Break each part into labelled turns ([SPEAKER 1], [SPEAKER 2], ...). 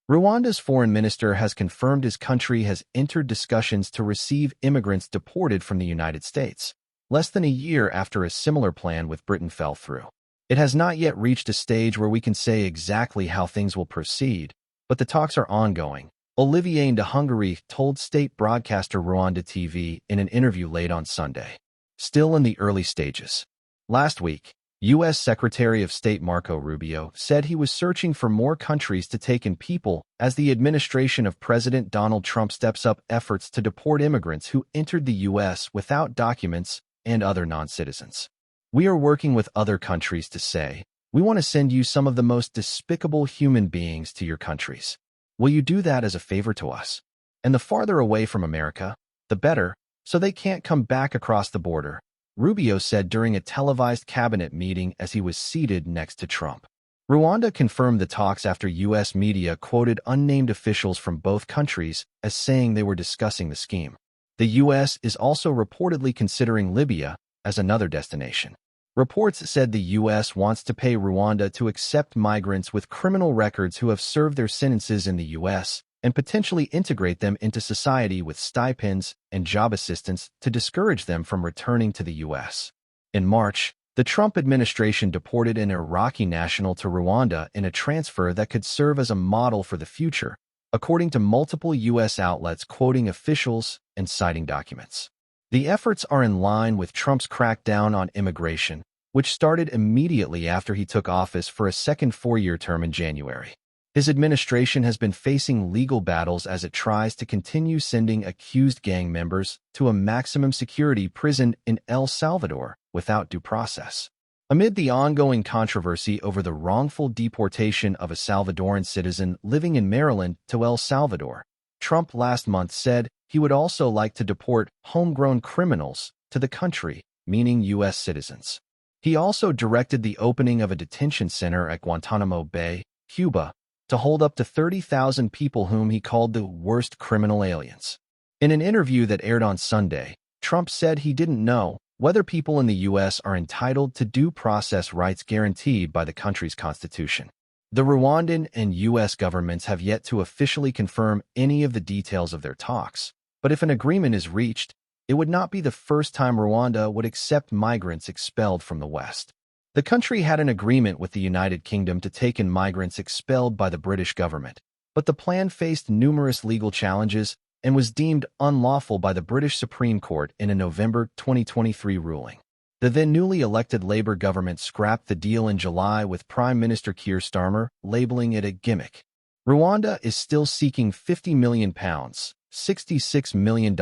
[SPEAKER 1] Rwanda's foreign minister has confirmed his country has entered discussions to receive immigrants deported from the United States, less than a year after a similar plan with Britain fell through. It has not yet reached a stage where we can say exactly how things will proceed, but the talks are ongoing, Olivier Nduhungirehe told state broadcaster Rwanda TV in an interview late on Sunday. Still in the early stages. Last week, U.S. Secretary of State Marco Rubio said he was searching for more countries to take in people as the administration of President Donald Trump steps up efforts to deport immigrants who entered the U.S. without documents and other non-citizens. We are working with other countries to say, we want to send you some of the most despicable human beings to your countries. Will you do that as a favor to us? And the farther away from America, the better, so they can't come back across the border, Rubio said during a televised cabinet meeting as he was seated next to Trump. Rwanda confirmed the talks after U.S. media quoted unnamed officials from both countries as saying they were discussing the scheme. The U.S. is also reportedly considering Libya as another destination. Reports said the U.S. wants to pay Rwanda to accept migrants with criminal records who have served their sentences in the U.S. and potentially integrate them into society with stipends and job assistance to discourage them from returning to the U.S. In March, the Trump administration deported an Iraqi national to Rwanda in a transfer that could serve as a model for the future, according to multiple U.S. outlets quoting officials and citing documents. The efforts are in line with Trump's crackdown on immigration, which started immediately after he took office for a second four-year term in January. His administration has been facing legal battles as it tries to continue sending accused gang members to a maximum security prison in El Salvador without due process. Amid the ongoing controversy over the wrongful deportation of a Salvadoran citizen living in Maryland to El Salvador, Trump last month said he would also like to deport homegrown criminals to the country, meaning U.S. citizens. He also directed the opening of a detention center at Guantanamo Bay, Cuba, to hold up to 30,000 people whom he called the worst criminal aliens. In an interview that aired on Sunday, Trump said he didn't know whether people in the U.S. are entitled to due process rights guaranteed by the country's constitution. The Rwandan and U.S. governments have yet to officially confirm any of the details of their talks, but if an agreement is reached, it would not be the first time Rwanda would accept migrants expelled from the West. The country had an agreement with the United Kingdom to take in migrants expelled by the British government, but the plan faced numerous legal challenges and was deemed unlawful by the British Supreme Court in a November 2023 ruling. The then newly elected Labour government scrapped the deal in July with Prime Minister Keir Starmer, labeling it a gimmick. Rwanda is still seeking £50 million, $66 million,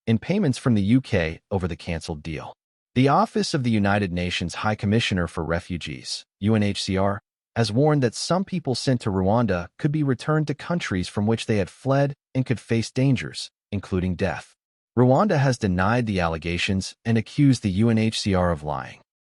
[SPEAKER 1] in payments from the UK over the cancelled deal. The Office of the United Nations High Commissioner for Refugees, UNHCR, has warned that some people sent to Rwanda could be returned to countries from which they had fled and could face dangers, including death. Rwanda has denied the allegations and accused the UNHCR of lying.